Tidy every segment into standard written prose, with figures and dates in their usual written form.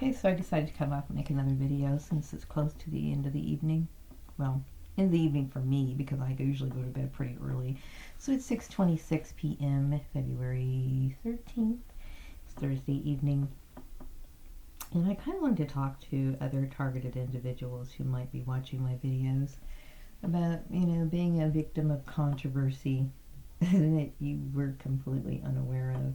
Okay, so I decided to come up and make another video since it's close to the end of the evening. Well, end of the evening for me because I usually go to bed pretty early. So it's 6:26 p.m. February 13th. It's Thursday evening. And I kind of wanted to talk to other targeted individuals who might be watching my videos about, being a victim of controversy that you were completely unaware of.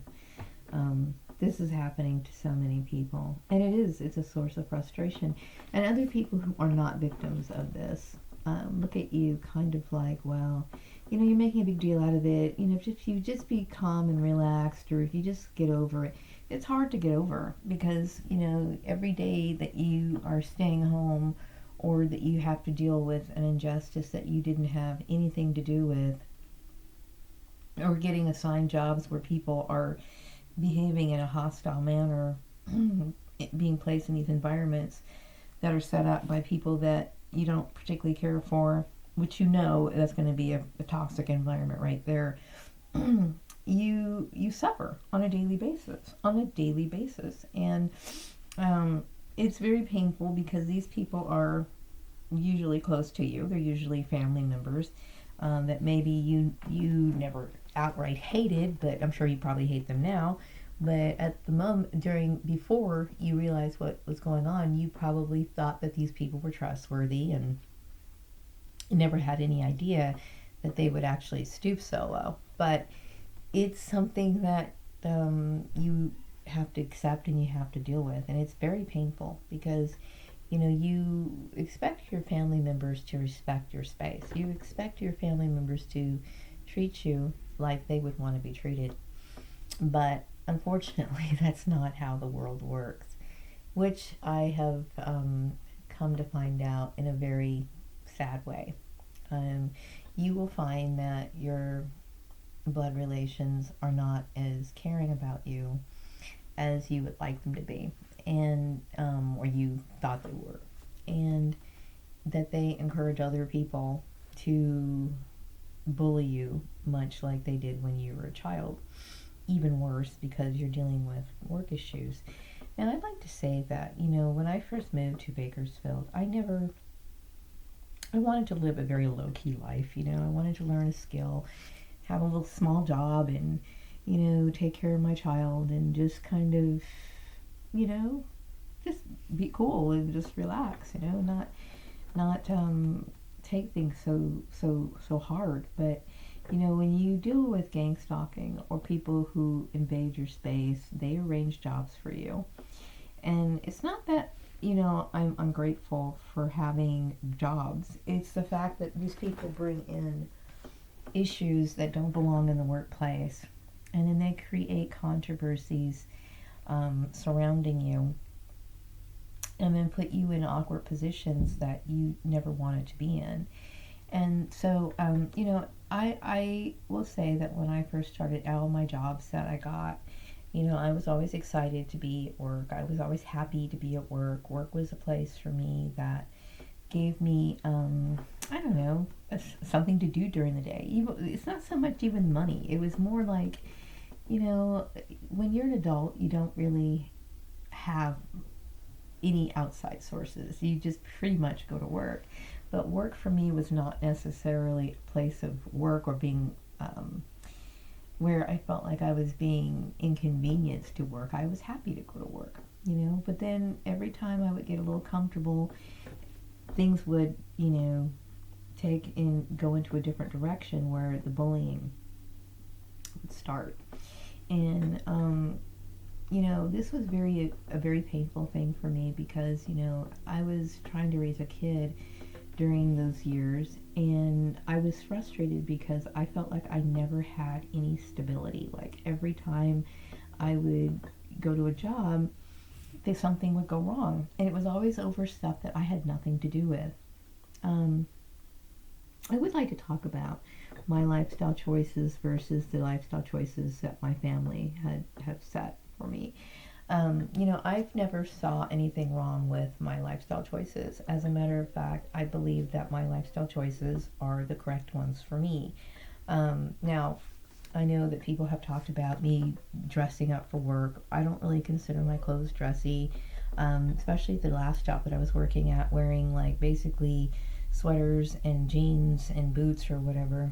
This is happening to so many people, and it's a source of frustration. And other people who are not victims of this look at you kind of like, well, you're making a big deal out of it. If you just be calm and relaxed, or if you just get over it. It's hard to get over because, every day that you are staying home or that you have to deal with an injustice that you didn't have anything to do with, or getting assigned jobs where people are behaving in a hostile manner, being placed in these environments that are set up by people that you don't particularly care for, which that's going to be a toxic environment right there. you suffer on a daily basis, and it's very painful because these people are usually close to you. They're usually family members that maybe you never outright hated, but I'm sure you probably hate them now. But at the moment, before you realized what was going on, you probably thought that these people were trustworthy and never had any idea that they would actually stoop so low. But it's something that you have to accept and you have to deal with, and it's very painful because you expect your family members to respect your space. You expect your family members to treat you like they would want to be treated. But unfortunately, that's not how the world works, which I have come to find out in a very sad way. You will find that your blood relations are not as caring about you as you would like them to be, and or you thought they were, and that they encourage other people to bully you much like they did when you were a child. Even worse because you're dealing with work issues. And I'd like to say that, when I first moved to Bakersfield, I wanted to live a very low-key life. I wanted to learn a skill, have a little small job, and, take care of my child and just kind of, just be cool and just relax, not take things so hard. But when you deal with gang stalking or people who invade your space, they arrange jobs for you. And it's not that I'm ungrateful for having jobs. It's the fact that these people bring in issues that don't belong in the workplace, and then they create controversies surrounding you, and then put you in awkward positions that you never wanted to be in. And so, I will say that when I first started all my jobs that I got, I was always excited to be at work. I was always happy to be at work. Work was a place for me that gave me, I don't know, something to do during the day. It's not so much even money. It was more like, when you're an adult, you don't really have any outside sources. You just pretty much go to work. But work for me was not necessarily a place of work or being where I felt like I was being inconvenienced to work. I was happy to go to work, But then every time I would get a little comfortable, things would, go into a different direction where the bullying would start. And this was a very painful thing for me because I was trying to raise a kid during those years, and I was frustrated because I felt like I never had any stability. Like every time I would go to a job, something would go wrong, and it was always over stuff that I had nothing to do with. I would like to talk about my lifestyle choices versus the lifestyle choices that my family have set for me. I've never saw anything wrong with my lifestyle choices. As a matter of fact, I believe that my lifestyle choices are the correct ones for me. Now, I know that people have talked about me dressing up for work. I don't really consider my clothes dressy. especially the last job that I was working at, wearing like basically sweaters and jeans and boots or whatever.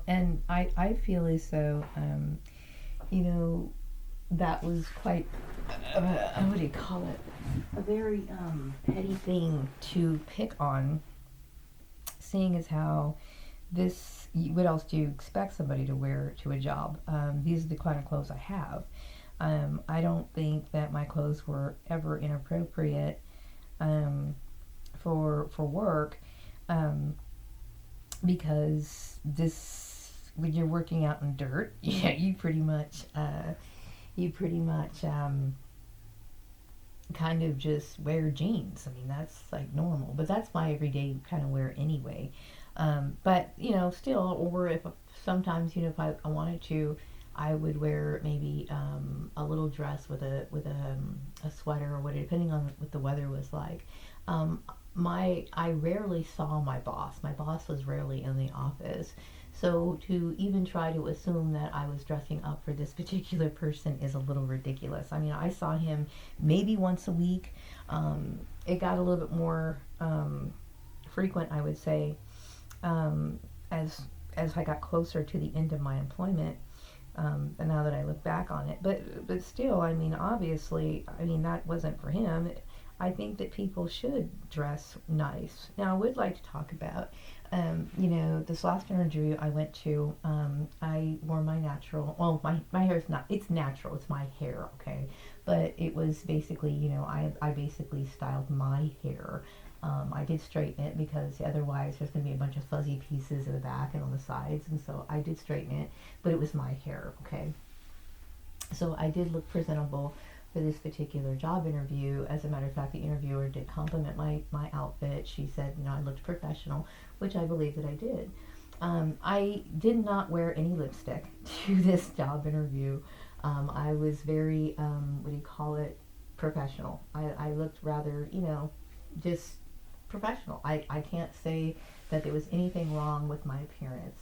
And I feel as though, you know, that was quite, what do you call it? A very petty thing to pick on, seeing as how what else do you expect somebody to wear to a job? These are the kind of clothes I have. I don't think that my clothes were ever inappropriate um, for work, um, because when you're working out in dirt, yeah, you pretty much kind of just wear jeans. I mean, that's like normal, but that's my everyday kind of wear anyway. But still, or if sometimes, if I wanted to, I would wear maybe a little dress with a sweater or whatever, depending on what the weather was like. Um, I rarely saw my boss. My boss was rarely in the office. So to even try to assume that I was dressing up for this particular person is a little ridiculous. I mean, I saw him maybe once a week. It got a little bit more frequent, I would say, um, as I got closer to the end of my employment. And now that I look back on it, but still, I mean, obviously, I mean that wasn't for him. I think that people should dress nice. Now, I would like to talk about, this last interview I went to. I wore my natural. Well, my hair is not. It's natural. It's my hair, okay. But it was basically, I basically styled my hair. I did straighten it because otherwise there's going to be a bunch of fuzzy pieces in the back and on the sides, and so I did straighten it, but it was my hair, okay? So I did look presentable for this particular job interview. As a matter of fact, the interviewer did compliment my outfit. She said, I looked professional, which I believe that I did. I did not wear any lipstick to this job interview. I was very, what do you call it, professional. I looked rather, just professional. I can't say that there was anything wrong with my appearance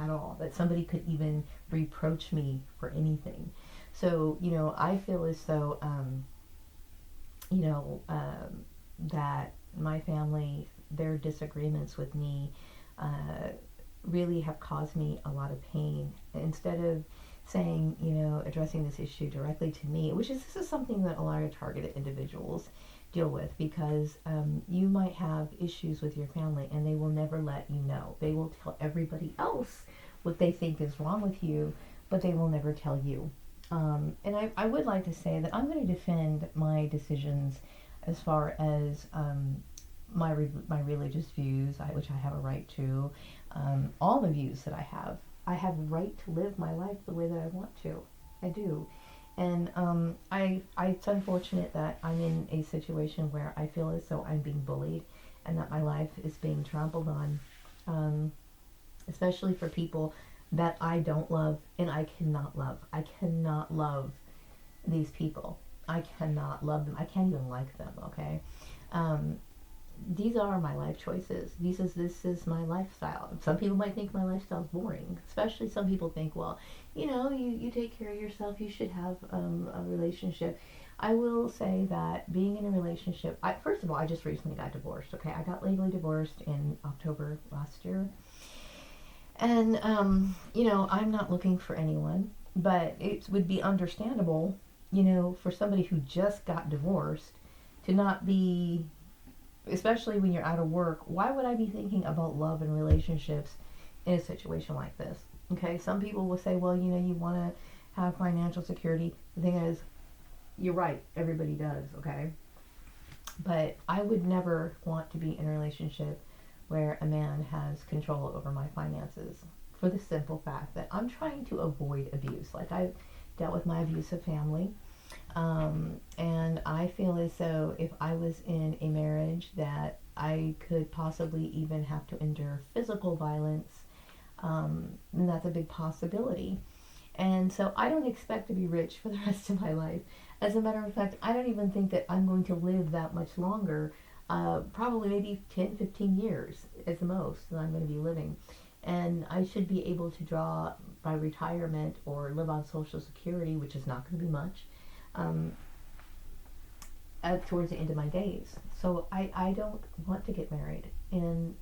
at all, that somebody could even reproach me for anything. So, I feel as though, you know, um, that my family, their disagreements with me, uh, really have caused me a lot of pain. Instead of saying, addressing this issue directly to me, this is something that a lot of targeted individuals deal with, because you might have issues with your family and they will never let you know. They will tell everybody else what they think is wrong with you, but they will never tell you. And I would like to say that I'm going to defend my decisions as far as my religious views, which I have a right to, all the views that I have. I have a right to live my life the way that I want to. I do. And it's unfortunate that I'm in a situation where I feel as though I'm being bullied and that my life is being trampled on, especially for people that I don't love and I cannot love. I cannot love these people. I cannot love them. I can't even like them, okay? Um, these are my life choices. This is my lifestyle. Some people might think my lifestyle is boring. Especially some people think, well, you take care of yourself. You should have a relationship. I will say that being in a relationship, first of all, I just recently got divorced. Okay, I got legally divorced in October last year, and I'm not looking for anyone. But it would be understandable, for somebody who just got divorced to not be, especially when you're out of work, why would I be thinking about love and relationships in a situation like this? Okay, some people will say, well, you want to have financial security. The thing is, you're right, everybody does, okay? But I would never want to be in a relationship where a man has control over my finances, for the simple fact that I'm trying to avoid abuse. Like, I've dealt with my abusive family. And I feel as though if I was in a marriage that I could possibly even have to endure physical violence, and that's a big possibility. And so I don't expect to be rich for the rest of my life. As a matter of fact, I don't even think that I'm going to live that much longer. Probably maybe 10, 15 years is the most that I'm going to be living. And I should be able to draw by retirement or live on Social Security, which is not going to be much. towards the end of my days. So I don't want to get married. And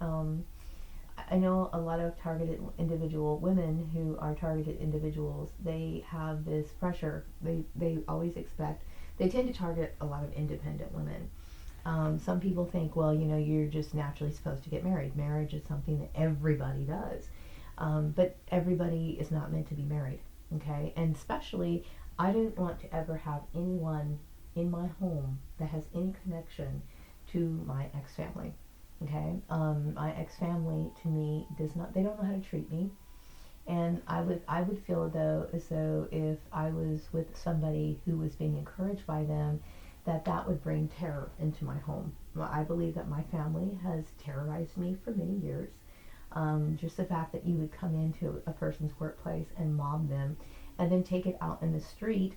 I know a lot of targeted individual women who are targeted individuals, they have this pressure. They always expect, they tend to target a lot of independent women. Some people think, well, you know, you're just naturally supposed to get married. Marriage is something that everybody does. But everybody is not meant to be married, okay? And especially, I don't want to ever have anyone in my home that has any connection to my ex-family, okay? My ex-family, to me, does not, they don't know how to treat me. And I would feel though as though if I was with somebody who was being encouraged by them, that would bring terror into my home. Well, I believe that my family has terrorized me for many years. Just the fact that you would come into a person's workplace and mob them, and then take it out in the street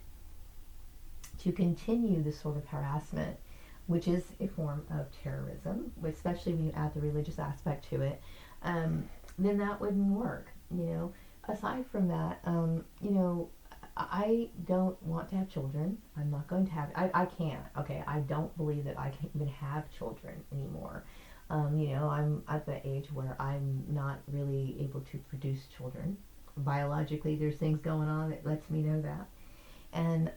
to continue this sort of harassment, which is a form of terrorism, especially when you add the religious aspect to it, then that wouldn't work. You know, aside from that, you know, I don't want to have children. I'm not going to have. I can't. Okay, I don't believe that I can even have children anymore. You know, I'm at the age where I'm not really able to produce children. Biologically, there's things going on that lets me know that. And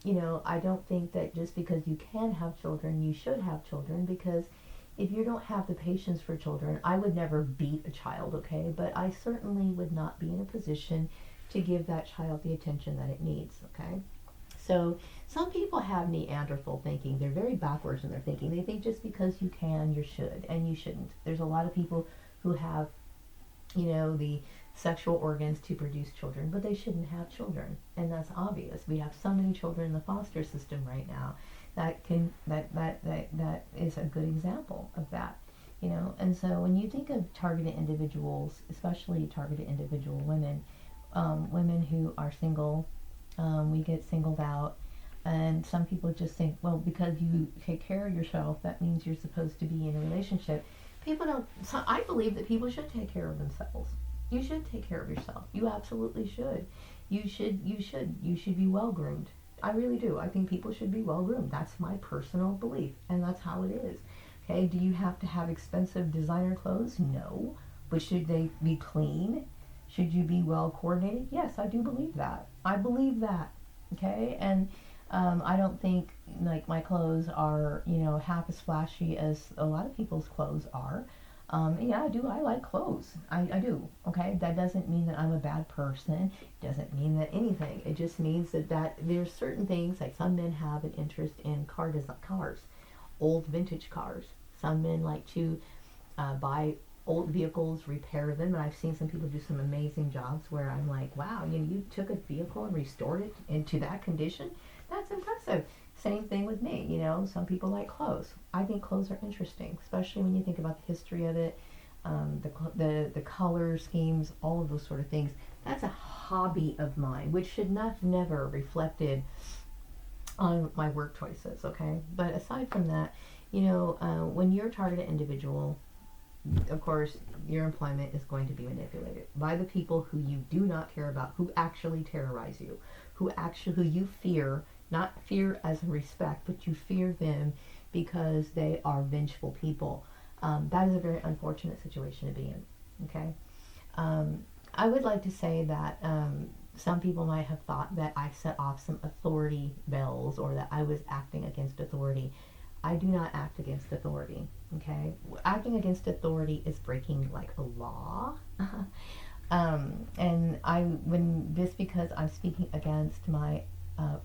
you know, I don't think that just because you can have children, you should have children, because if you don't have the patience for children, I would never beat a child, okay? But I certainly would not be in a position to give that child the attention that it needs, okay? So some people have Neanderthal thinking. They're very backwards in their thinking. They think just because you can, you should, and you shouldn't. There's a lot of people who have, you know, the sexual organs to produce children, but they shouldn't have children, and that's obvious. We have so many children in the foster system right now that is a good example of that, you know. And so when you think of targeted individuals, especially targeted individual women, women who are single, we get singled out, and some people just think, well, because you take care of yourself, that means you're supposed to be in a relationship. People don't. So I believe that people should take care of themselves. You should take care of yourself. You absolutely should. You should be well groomed. I really do. I think people should be well groomed. That's my personal belief, and that's how it is. Okay, do you have to have expensive designer clothes? No. But should they be clean? Should you be well coordinated? Yes, I do believe that. I believe that. Okay, and I don't think like my clothes are, you know, half as flashy as a lot of people's clothes are. Yeah, I do. I like clothes. I do. Okay, that doesn't mean that I'm a bad person. It doesn't mean that anything. It just means that there's certain things, like some men have an interest in cars, old vintage cars. Some men like to buy old vehicles, repair them, and I've seen some people do some amazing jobs where I'm like, wow, you know, you took a vehicle and restored it into that condition. That's impressive. Same thing with me, you know. Some people like clothes. I think clothes are interesting, especially when you think about the history of it, the color schemes, all of those sort of things. That's a hobby of mine, which should not never reflected on my work choices. Okay, but aside from that, you know, when you're a targeted individual, of course, your employment is going to be manipulated by the people who you do not care about, who actually terrorize you, who you fear, not fear as a respect, but you fear them because they are vengeful people. That is a very unfortunate situation to be in. Okay, I would like to say that some people might have thought that I set off some authority bells, or that I was acting against authority. I do not act against authority. Okay, acting against authority is breaking like a law. And just because I'm speaking against my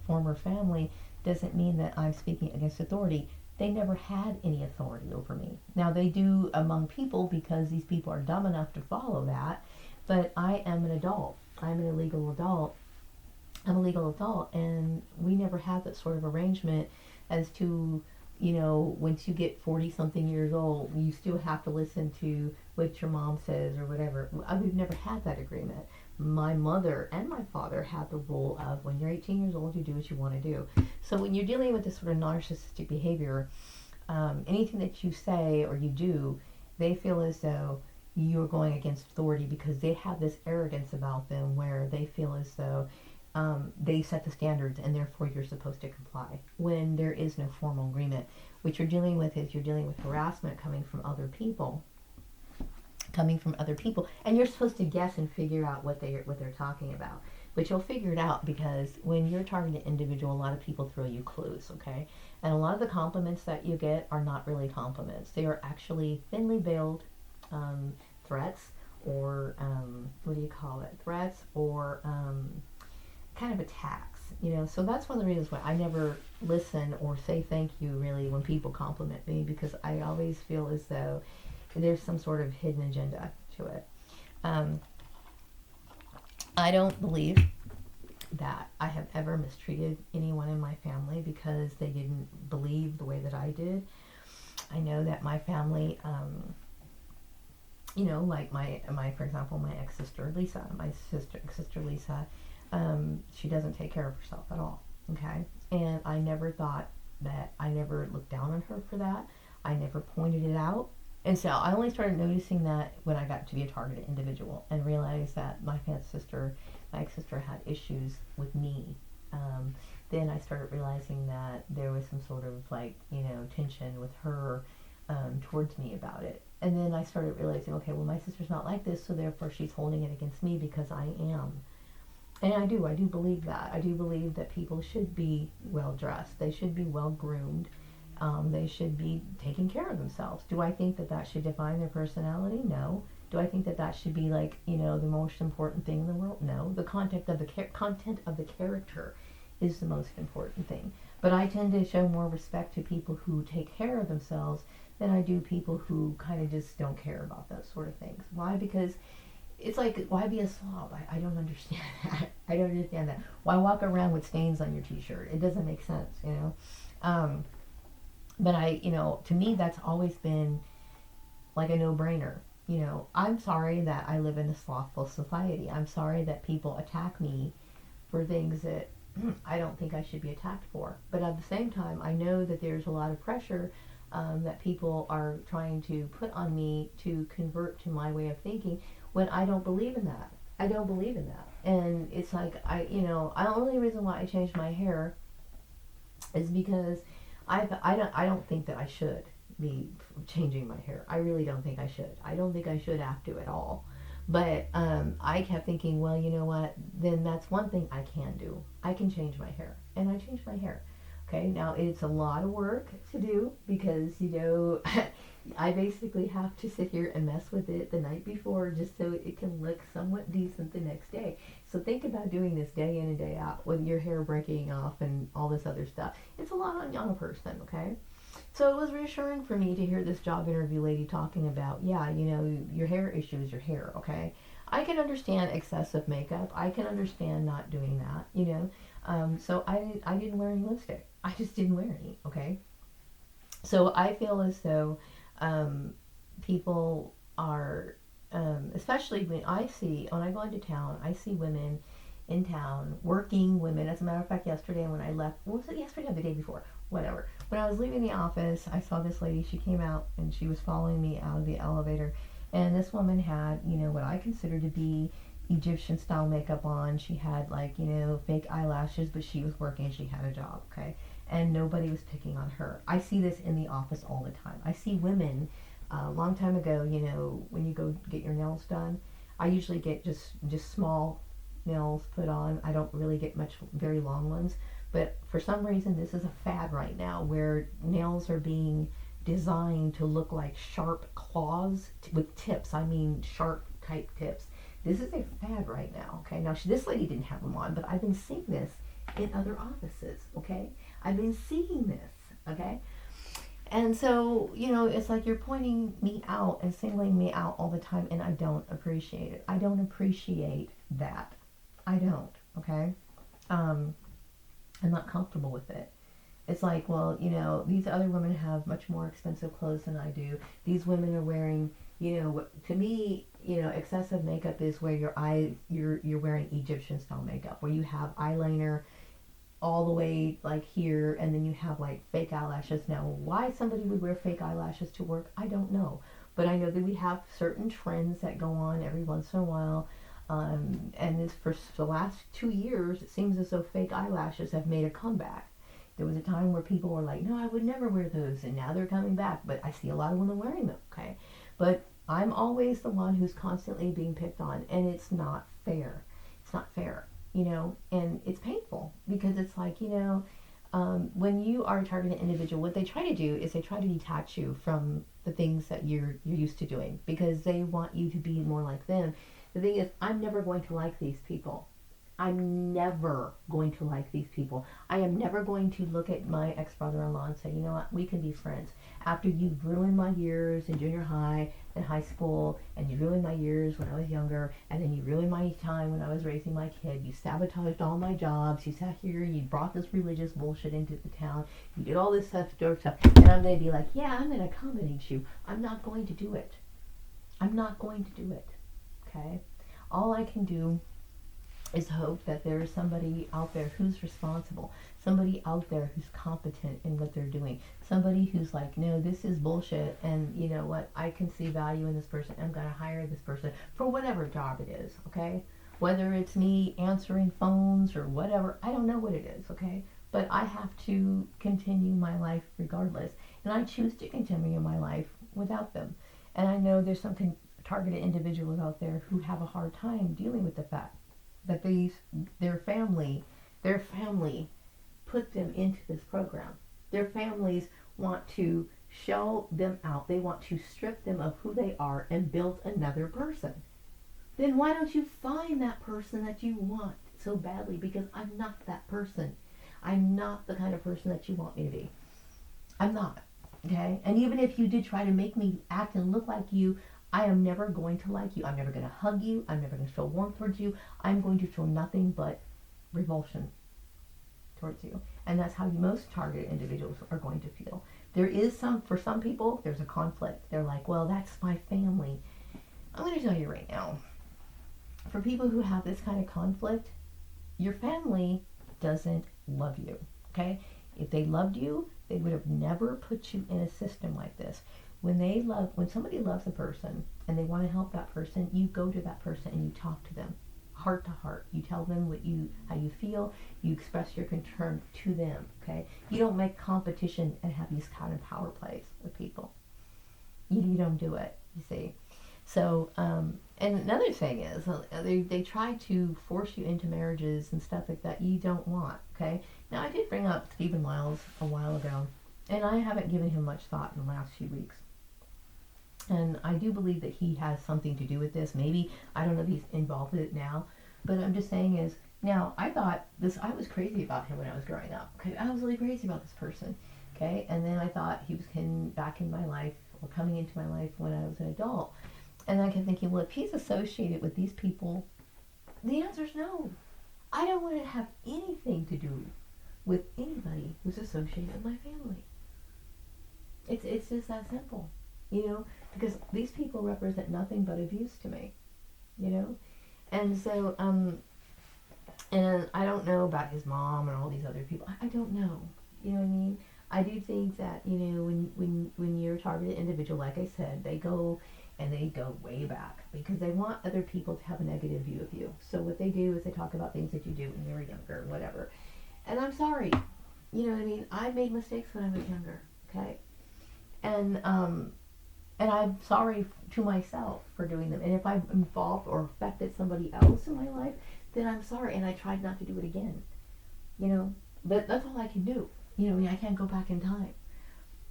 former family doesn't mean that I'm speaking against authority. They never had any authority over me. Now they do among people, because these people are dumb enough to follow that, but I am an adult. I'm an illegal adult. I'm a legal adult, and we never had that sort of arrangement as to, you know, once you get 40 something years old, you still have to listen to what your mom says or whatever. We've never had that agreement. My mother and my father had the rule of, when you're 18 years old, you do what you want to do. So when you're dealing with this sort of narcissistic behavior, anything that you say or you do, they feel as though you're going against authority, because they have this arrogance about them where they feel as though they set the standards and therefore you're supposed to comply when there is no formal agreement. What you're dealing with is you're dealing with harassment coming from other people, and you're supposed to guess and figure out what they're talking about. But you'll figure it out because when you're targeting an individual, a lot of people throw you clues, okay? And a lot of the compliments that you get are not really compliments. They are actually thinly veiled threats, or what do you call it? Threats or kind of attacks, So that's one of the reasons why I never listen or say thank you really when people compliment me, because I always feel as though there's some sort of hidden agenda to it. I don't believe that I have ever mistreated anyone in my family because they didn't believe the way that I did. I know that my family, like my for example, my ex-sister Lisa, sister Lisa, she doesn't take care of herself at all, okay? And I never looked down on her for that. I never pointed it out. And so I only started noticing that when I got to be a targeted individual and realized that my ex-sister had issues with me. Then I started realizing that there was some sort of tension with her towards me about it. And then I started realizing, okay, well, my sister's not like this, so therefore she's holding it against me because I am. And I do believe that. I do believe that people should be well dressed. They should be well groomed. They should be taking care of themselves. Do I think that should define their personality? No. Do I think that should be the most important thing in the world? No. The content of the character is the most important thing. But I tend to show more respect to people who take care of themselves than I do people who kind of just don't care about those sort of things. Why? Because it's like, why be a slob? I don't understand that. I don't understand that. Why walk around with stains on your t-shirt? It doesn't make sense, But to me, that's always been like a no-brainer. I'm sorry that I live in a slothful society. I'm sorry that people attack me for things that I don't think I should be attacked for. But at the same time, I know that there's a lot of pressure that people are trying to put on me to convert to my way of thinking when I don't believe in that. I don't believe in that. And it's like, the only reason why I changed my hair is because I don't think that I should be changing my hair. I really don't think I should. I don't think I should have to at all. But I kept thinking, well, you know what? Then that's one thing I can do. I can change my hair. And I changed my hair. Okay, now it's a lot of work to do because, I basically have to sit here and mess with it the night before just so it can look somewhat decent the next day. So think about doing this day in and day out with your hair breaking off and all this other stuff. It's a lot on a person, okay? So it was reassuring for me to hear this job interview lady talking about, your hair issue is your hair, okay? I can understand excessive makeup. I can understand not doing that, So I didn't wear any lipstick. I just didn't wear any, okay? So I feel as though people are, especially when I go into town, I see women in town, working women. As a matter of fact, yesterday when I left, was it yesterday or the day before? Whatever. When I was leaving the office, I saw this lady. She came out and she was following me out of the elevator. And this woman had, what I consider to be Egyptian style makeup on. She had fake eyelashes, but she was working. She had a job, okay? And nobody was picking on her. I see this in the office all the time. I see women, a long time ago, when you go get your nails done, I usually get just small nails put on. I don't really get very long ones. But for some reason, this is a fad right now where nails are being designed to look like sharp claws with tips. I mean, sharp type tips. This is a fad right now, okay? Now, this lady didn't have them on, but I've been seeing this in other offices, okay? I've been seeing this, okay? And so, it's like you're pointing me out and singling me out all the time, and I don't appreciate it. I don't appreciate that. I don't, okay? I'm not comfortable with it. It's like, well, these other women have much more expensive clothes than I do. These women are wearing, to me, excessive makeup is where you're wearing Egyptian style makeup, where you have eyeliner all the way here, and then you have fake eyelashes. Now, why somebody would wear fake eyelashes to work, I don't know. But I know that we have certain trends that go on every once in a while. And this for the last 2 years, it seems as though fake eyelashes have made a comeback. There was a time where people were like, no, I would never wear those, and now they're coming back. But I see a lot of women wearing them, okay? But I'm always the one who's constantly being picked on, and it's not fair. It's not fair, and it's painful because it's like, when you are a targeted individual, what they try to do is they try to detach you from the things that you're used to doing because they want you to be more like them. The thing is, I'm never going to like these people. I'm never going to like these people. I am never going to look at my ex-brother-in-law and say, you know what, we can be friends. After you've ruined my years in junior high and high school, and you ruined my years when I was younger, and then you ruined my time when I was raising my kid, you sabotaged all my jobs, you sat here, you brought this religious bullshit into the town, you did all this stuff, and I'm going to be like, yeah, I'm going to accommodate you. I'm not going to do it. I'm not going to do it. Okay? All I can do is hope that there is somebody out there who's responsible, somebody out there who's competent in what they're doing, somebody who's like, no, this is bullshit, and you know what, I can see value in this person, I'm going to hire this person for whatever job it is, okay? Whether it's me answering phones or whatever, I don't know what it is, okay? But I have to continue my life regardless, and I choose to continue my life without them. And I know there's some targeted individuals out there who have a hard time dealing with the fact that their family put them into this program. Their families want to shell them out. They want to strip them of who they are and build another person. Then why don't you find that person that you want so badly? Because I'm not that person. I'm not the kind of person that you want me to be. I'm not. Okay? And even if you did try to make me act and look like you, I am never going to like you. I'm never going to hug you. I'm never going to feel warm towards you. I'm going to feel nothing but revulsion towards you. And that's how most targeted individuals are going to feel. There is for some people, there's a conflict. They're like, well, that's my family. I'm going to tell you right now, for people who have this kind of conflict, your family doesn't love you, okay? If they loved you, they would have never put you in a system like this. When somebody loves a person and they want to help that person, you go to that person and you talk to them, heart to heart. You tell them how you feel. You express your concern to them. Okay, you don't make competition and have these kind of power plays with people. You don't do it. You see. So, and another thing is they try to force you into marriages and stuff like that you don't want. Okay. Now I did bring up Stephen Lyles a while ago, and I haven't given him much thought in the last few weeks. And I do believe that he has something to do with this. Maybe, I don't know if he's involved with it now, but I'm just saying is, now, I was crazy about him when I was growing up. Okay, I was really crazy about this person. Okay, and then I thought he was back in my life, or coming into my life when I was an adult. And I kept thinking, well, if he's associated with these people, the answer is no. I don't want to have anything to do with anybody who's associated with my family. It's just that simple. Because these people represent nothing but abuse to me, and so, and I don't know about his mom and all these other people. I don't know, you know what I mean? I do think that, when you're a targeted individual, like I said, they go way back because they want other people to have a negative view of you. So what they do is they talk about things that you do when you were younger, whatever. And I'm sorry, you know what I mean? I made mistakes when I was younger, okay? And I'm sorry to myself for doing them. And if I've involved or affected somebody else in my life, then I'm sorry. And I tried not to do it again. But that's all I can do. I can't go back in time.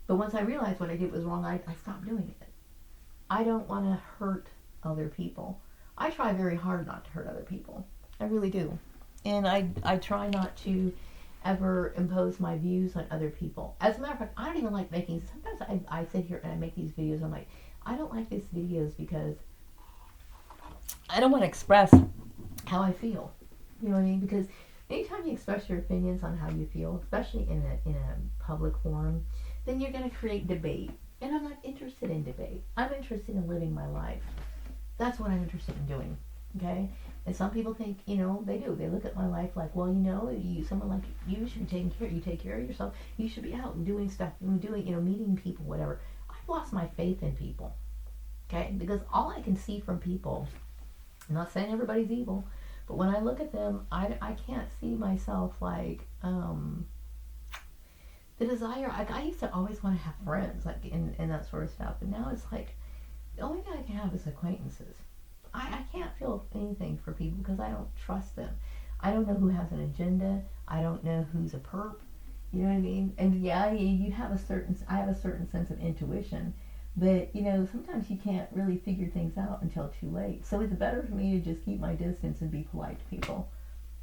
But once I realized what I did was wrong, I stopped doing it. I don't want to hurt other people. I try very hard not to hurt other people. I really do. And I try not to ever impose my views on other people. As a matter of fact, I don't even like sometimes I sit here and I make these videos, I'm like, I don't like these videos because I don't want to express how I feel. You know what I mean? Because anytime you express your opinions on how you feel, especially in a public forum, then you're going to create debate. And I'm not interested in debate. I'm interested in living my life. That's what I'm interested in doing. Okay? And some people think, they do. They look at my life like, well, someone like you should be taking care. You take care of yourself. You should be out and doing stuff, meeting people, whatever. I've lost my faith in people. Okay? Because all I can see from people I'm not saying everybody's evil, but when I look at them, I can't see myself like, the desire. I used to always want to have friends, like, and that sort of stuff, and now it's like, the only thing I can have is acquaintances. I can't feel anything for people because I don't trust them. I don't know who has an agenda. I don't know who's a perp. You know what I mean? And yeah, you have I have a certain sense of intuition, but sometimes you can't really figure things out until too late. So it's better for me to just keep my distance and be polite to people.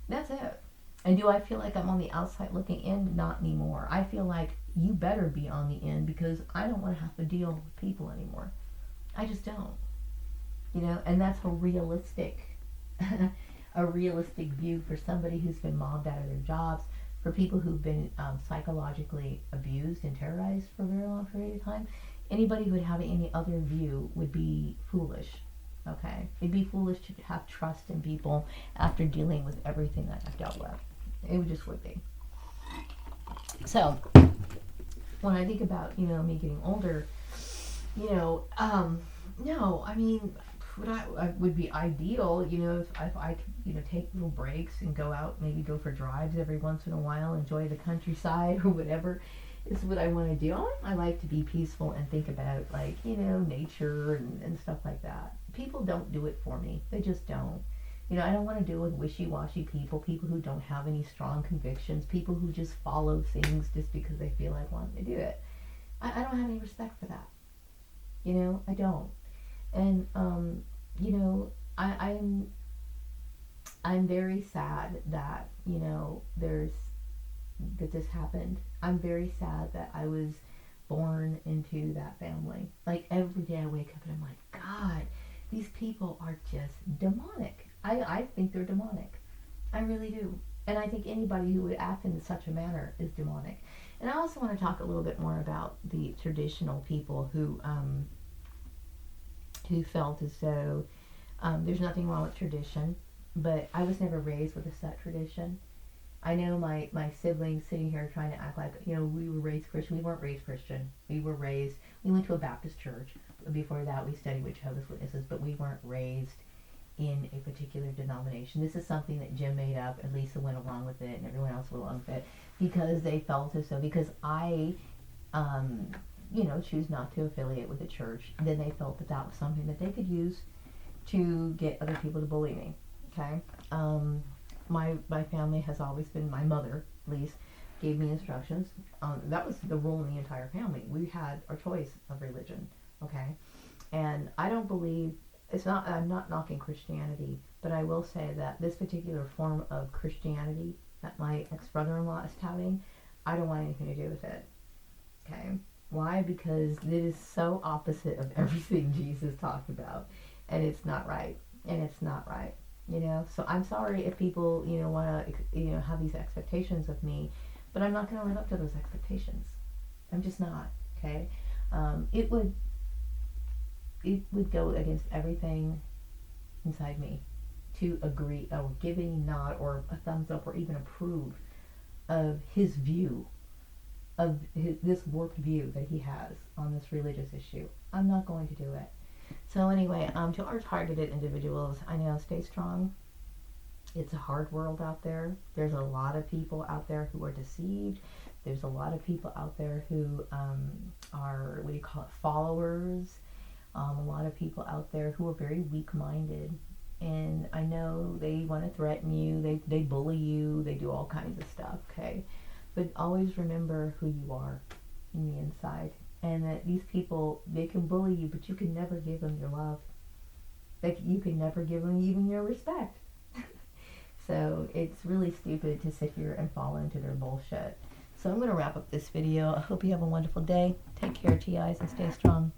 That's it. And do I feel like I'm on the outside looking in? Not anymore. I feel like you better be on the in because I don't want to have to deal with people anymore. I just don't. And that's a realistic view for somebody who's been mobbed out of their jobs, for people who've been psychologically abused and terrorized for a very long period of time. Anybody who would have any other view would be foolish. Okay? It'd be foolish to have trust in people after dealing with everything that I've dealt with. It would be. So, when I think about, me getting older, no, I mean, would be ideal, if I could, take little breaks and go out, maybe go for drives every once in a while, enjoy the countryside or whatever is what I want to do. I like to be peaceful and think about, like, nature and stuff like that. People don't do it for me. They just don't. I don't want to deal with wishy-washy people who don't have any strong convictions, people who just follow things just because they feel like wanting to do it. I don't have any respect for that. I don't. And, I'm very sad that, that this happened. I'm very sad that I was born into that family. Like, every day I wake up and I'm like, God, these people are just demonic. I think they're demonic. I really do. And I think anybody who would act in such a manner is demonic. And I also want to talk a little bit more about the traditional people who felt as though there's nothing wrong with tradition, but I was never raised with a set tradition. I know my siblings sitting here trying to act like, we were raised Christian. We weren't raised Christian. We went to a Baptist church. Before that, we studied with Jehovah's Witnesses, but we weren't raised in a particular denomination. This is something that Jim made up, and Lisa went along with it, and everyone else went along with it, because they felt as though, because I, choose not to affiliate with a church, then they felt that was something that they could use to get other people to bully me. Okay? My family has always been, my mother, at least, gave me instructions. That was the rule in the entire family. We had our choice of religion. Okay? And I don't believe, I'm not knocking Christianity, but I will say that this particular form of Christianity that my ex-brother-in-law is touting, I don't want anything to do with it. Okay? Why? Because it is so opposite of everything Jesus talked about, and it's not right. And it's not right. So I'm sorry if people, want to, have these expectations of me, but I'm not going to live up to those expectations. I'm just not. Okay? It would go against everything inside me to agree or give a nod or a thumbs up or even approve of his view, of this warped view that he has on this religious issue. I'm not going to do it. So anyway, to our targeted individuals, I know, stay strong. It's a hard world out there. There's a lot of people out there who are deceived. There's a lot of people out there who are, followers. A lot of people out there who are very weak-minded. And I know they want to threaten you. They bully you. They do all kinds of stuff, okay? But always remember who you are in the inside. And that these people, they can bully you, but you can never give them your love. Like, you can never give them even your respect. So it's really stupid to sit here and fall into their bullshit. So I'm going to wrap up this video. I hope you have a wonderful day. Take care, TIs, and stay strong.